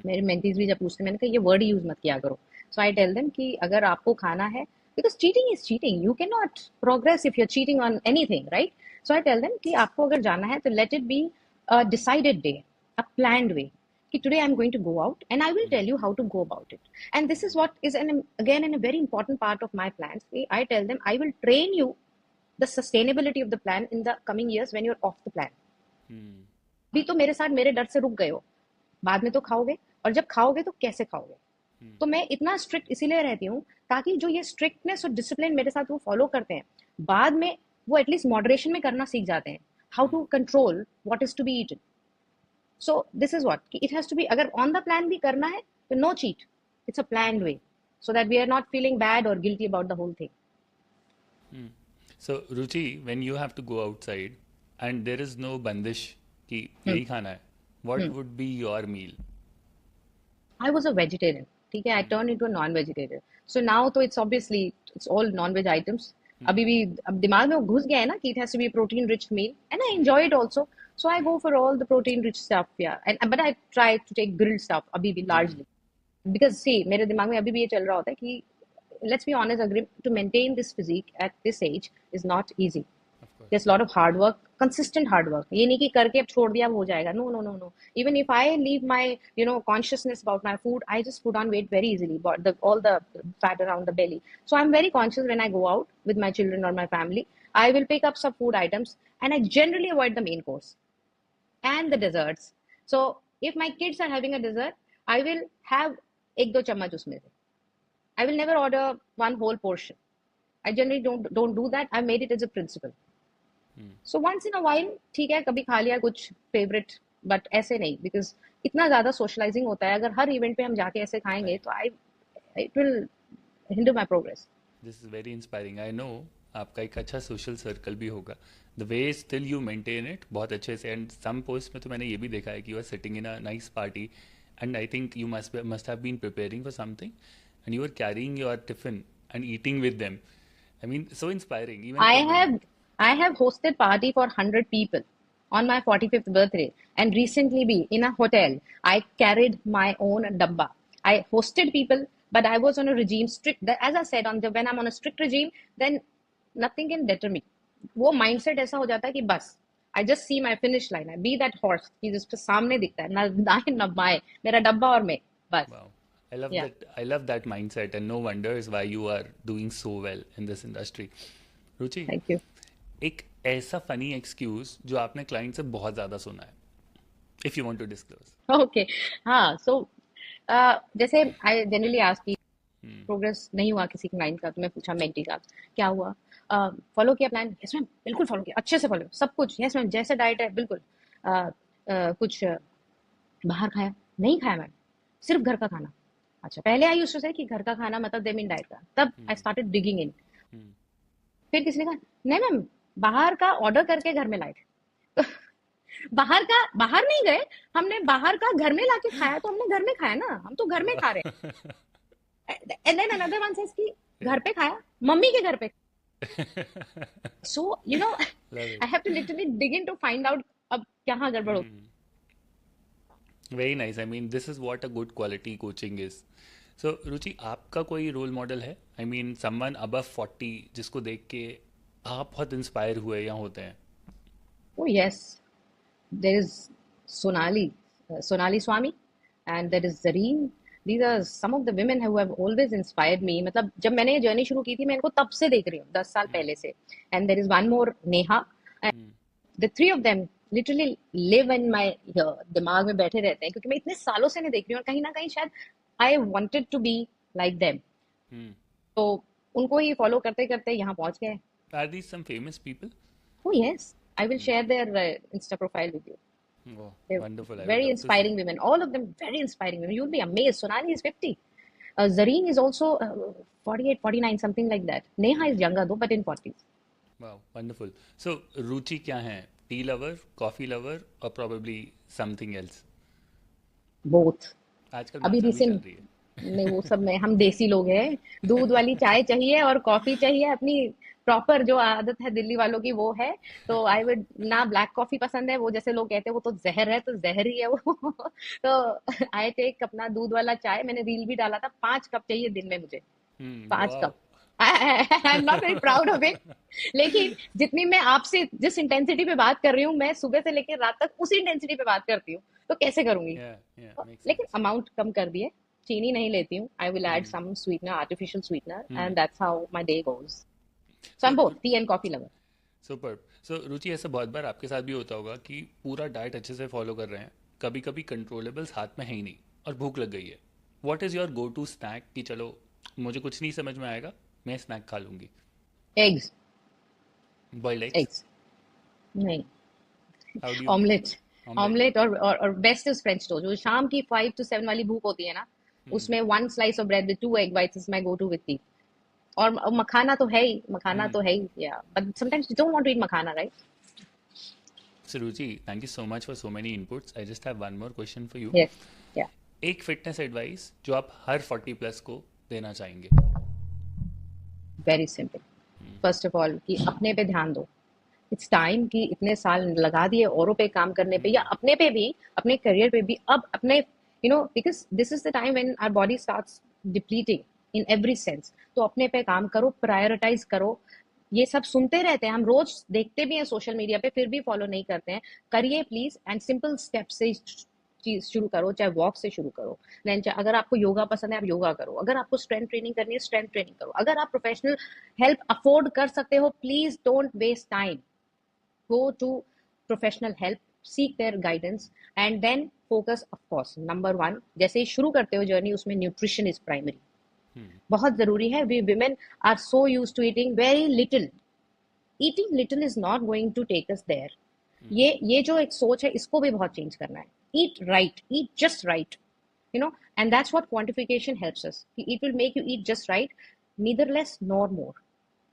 मेरे मेंटीज भी जब पूछते हैं, मैंने कहा ये वर्ड यूज मत किया करो। सो आई टेल देम कि अगर आपको खाना है, because cheating is cheating, you can not progress if you are cheating on anything, right? So I tell them कि आपको अगर जाना है तो let it be a decided day, a planned way. कि today I'm going to go out and I will tell you how to go about it. And this is what is again a very important part of my plans. I tell them I will train you the sustainability of the plan in the coming years when you're off the plan. Hmm. अभी तो मेरे साथ मेरे डर से रुक गए हो, बाद में तो खाओगे, और जब खाओगे तो कैसे खाओगे? Hmm. तो मैं इतना स्ट्रिक्ट इसीलिए रहती हूँ ताकि जो ये स्ट्रिक्टनेस और डिसिप्लिन मेरे साथ वो फॉलो करते हैं, बाद में वो एटलीस्ट मॉडरेशन में करना सीख जाते हैं, how Hmm. To control what is to be eaten. So this is what, it has to be, अगर ऑन द प्लान भी करना है तो no cheat, it's a planned way, so that we are not feeling bad और guilty about the whole thing. Hmm. So, Ruchi, when you have to go outside and there is no bandish कि यही खाना है, what would be your meal? I was a vegetarian. ठीक है, I turned into a non-vegetarian. So now तो it's obviously it's all non-veg items. अभी भी अब दिमाग में वो घुस गया है ना कि it has to be a protein-rich meal, and I enjoy it also. So I go for all the protein-rich stuff, yeah. And but I try to take grilled stuff अभी भी largely because see मेरे दिमाग में अभी भी ये चल रहा होता है कि let's be honest, agree to maintain this physique at this age is not easy. Of course. There's a lot of hard work, consistent hard work. ये नहीं कि करके अब छोड़ दिया अब हो जाएगा. No, no, no, no. Even if I leave my, consciousness about my food, I just put on weight very easily. But all the fat around the belly. So I'm very conscious when I go out with my children or my family. I will pick up some food items, and I generally avoid the main course and the desserts. So if my kids are having a dessert, I will have एक दो चम्मच उसमें से. I will never order one whole portion. I generally don't do that. I made it as a principle. So once in a while ठीक है, कभी खा लिया कुछ फेवरेट, बट ऐसे नहीं, बिकॉज इतना ज्यादा सोशलाइजिंग होता है, अगर हर इवेंट पे हम जाके ऐसे खाएंगे Right. तो I it will hinder my progress. This is very inspiring. I know आपका एक अच्छा सोशल सर्कल भी होगा. The way still you maintain it बहुत अच्छे से. एंड सम पोस्ट में तो मैंने ये भी देखा है कि you are sitting in a nice party and I think you must have been preparing for something and you are carrying your tiffin and eating with them. I mean so inspiring even I for me. have I have hosted party for 100 people on my 45th birthday, and recently be in a hotel. I carried my own dabba. I hosted people, but I was on a regime strict. As I said, when I'm on a strict regime, then nothing can deter me. वो mindset ऐसा हो जाता है कि बस I just see my finish line. I be that horse कि जिसके सामने दिखता है, ना दाएं ना बाएं, मेरा डब्बा और मैं, बस. Wow. I love Yeah. that. I love that mindset, and no wonders why you are doing so well in this industry. Ruchi, Thank you. एक ऐसा फनी एक्सक्यूज जो आपने क्लाइंट से बहुत ज्यादा सुना है, if you want to disclose. Okay. हाँ, सो जैसे आई जनरली आस्क कि प्रोग्रेस नहीं हुआ किसी क्लाइंट का, तो मैं पूछा मेंटी का क्या हुआ, फॉलो किया प्लान, यस मैम बिल्कुल फॉलो किया, अच्छे से फॉलो, सब कुछ यस मैम, जैसे डाइट है बिल्कुल. कुछ बाहर खाया नहीं, खाया मैम, सिर्फ घर का खाना. अच्छा, पहले आई यूज्ड टू से कि घर का खाना मतलब दे मीन डाइट का, तब आई स्टार्टेड डिगिंग इन. फिर किसी ने कहा नहीं मैम, बाहर का ऑर्डर करके घर में लाए थे. बाहर नहीं गए, हमने बाहर का घर में लाके खाया, तो हमने घर में खाया ना, हम तो घर में खा रहे हैं. And then another one says कि घर पे खाया, मम्मी के घर पे. So love I it. Have to literally dig in to find out अब कहाँ गड़बड़ हो. Very nice. I mean this is what a good quality coaching is. So Ruchi, आपका कोई रोल मॉडल है? आई मीन समवन अबव 40 जिसको देख के आप बहुत इंस्पायर हुए या होते हैं? Oh yes, there is Sonali, Sonali Swami, and there is Zareen. These are some of the women who have always inspired me. मतलब जब मैंने ये जर्नी शुरू की थी, मैं इनको तब से देख रही हूँ, 10 साल पहले से. And there is one more, Neha. And the three of them literally live in my दिमाग में बैठे रहते हैं, क्योंकि मैं इतने सालों से नहीं देख रही हूँ, और कहीं ना कहीं शायद I wanted to be like them. तो उनको ही फॉलो करते करते यहाँ पहुंच गए. Are these some famous people? Oh yes, I will share their Insta profile with you. They're wonderful. I would very love to see. inspiring women. All of them very inspiring women. You'll be amazed. Sonali is 50. Zareen is also 48, 49, something like that. Neha is younger though, but in 40s. Wow, wonderful. So Ruchi क्या है? टी लवर, कॉफी लवर और प्रोबेबली समथिंग एल्स? Both. आजकल अभी बात सभी चल रिसेंट रही है. में वो सब में हम देसी लोग हैं. दूध वाली चाय चाहिए और कॉफी चाहिए, अपनी प्रॉपर जो आदत है दिल्ली वालों की वो है. तो आई वुड ना, ब्लैक कॉफी पसंद है, वो जैसे लोग कहते हैं वो तो जहर है, तो जहर ही है वो. तो आई टेक अपना दूध वाला चाय. मैंने रील भी डाला था, 5 कप चाहिए दिन में मुझे, 5 wow. Cup I am not very proud of it, लेकिन जितनी मैं आपसे जिस इंटेंसिटी पे बात कर रही हूँ, मैं सुबह से लेकर रात तक उसी इंटेंसिटी पे बात करती हूँ, तो कैसे करूंगी? या मेक लेकिन सेंस। अमाउंट कम कर दिए, चीनी नहीं लेती हूँ, I will add some sweetener, artificial sweetener, and that's how my day goes. So I so am both tea and coffee lover. Super. So Ruchi, ऐसा बहुत बार आपके साथ भी होता होगा कि पूरा डाइट अच्छे से फॉलो कर रहे हैं, कभी कभी कंट्रोलेबल्स हाथ में है ही नहीं और भूख लग गई है। What is your go to snack कि चलो मुझे कुछ नहीं समझ में आएगा, मैं स्नैक खा लूँगी? एग्स। Boiled eggs? एग्स नहीं, how do you? Omelette. Omelette? Omelette, और बेस्ट इज फ्रेंच टोस्ट। जो शाम की 5 to 7 वाली भूख होती है ना, उसमें one slice of bread with 2 egg whites is my go to with tea. और मखाना तो है ही, मखाना तो है ही, या but sometimes you don't want to eat makhana, right? So Ruchi, thank you so much for so many inputs. I just have one more question for you. Yes, या। एक फिटनेस एडवाइस जो आप हर 40 प्लस को देना चाहेंगे? Very simple. First of all कि अपने पे ध्यान दो। इट्स टाइम कि इतने साल लगा दिए औरों पे काम करने पे या अपने पे भी, अपने करियर पे भी, अब अपने because this is the time when our body starts depleting in every sense. तो अपने पे काम करो, प्रायोरिटाइज करो। ये सब सुनते रहते हैं हम, रोज देखते भी हैं सोशल मीडिया पे, फिर भी फॉलो नहीं करते हैं। करिए प्लीज, एंड सिंपल स्टेप से चीज शुरू करो, चाहे वॉक से शुरू करो। देन अगर आपको योगा पसंद है, आप योगा करो। अगर आपको स्ट्रेंथ ट्रेनिंग करनी है, स्ट्रेंथ ट्रेनिंग करो। अगर आप प्रोफेशनल हेल्प अफोर्ड कर सकते हो, please don't waste time, go to professional help, seek their guidance, and then focus, of course, number one, जैसे ही शुरू करते हो जर्नी, उसमें न्यूट्रिशन इज प्राइमरी, बहुत जरूरी है। We women are so used to eating very little. Eating little is not going to take us there. ये जो एक सोच है, इसको भी बहुत चेंज करना है। eat right, eat just right, and that's what quantification helps us. It will make you eat just right, neither less nor more.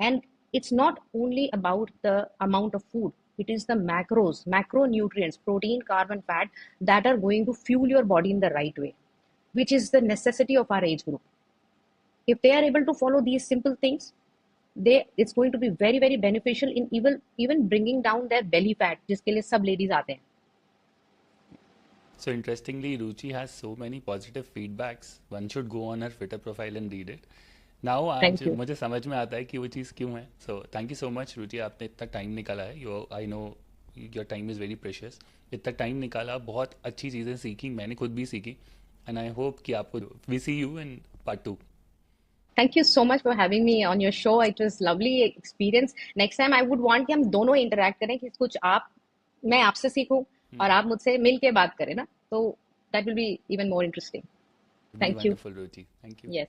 And it's not only about the amount of food, it is the macros, macronutrients, protein, carb, and fat, that are going to fuel your body in the right way, which is the necessity of our age group. If they are able to follow these simple things, it's going to be very very beneficial in even bringing down their belly fat, जिसके लिए सब लेडीज आते हैं। So interestingly, Ruchi has so many positive feedbacks. One should go on her Twitter profile and read it. Now आज थैंक यू। मुझे समझ में आता है कि वो चीज़ क्यों है। So thank you so much Ruchi, आपने इतना टाइम निकाला है। You, I know your time is very precious. इतना टाइम निकाला, बहुत अच्छी चीज़ें सीखी, मैंने खुद भी सीखी। एंड आई होप कि आपको, we see you in part 2। Thank you so much for having me on your show, it was lovely experience. Next time I would want कि हम दोनों इंटरेक्ट करें, कि कुछ आप, मैं आपसे सीखूं और आप मुझसे मिल के बात करें ना, तो that will be even more interesting. Be thank you. Wonderful Ruchi, thank you. Yes.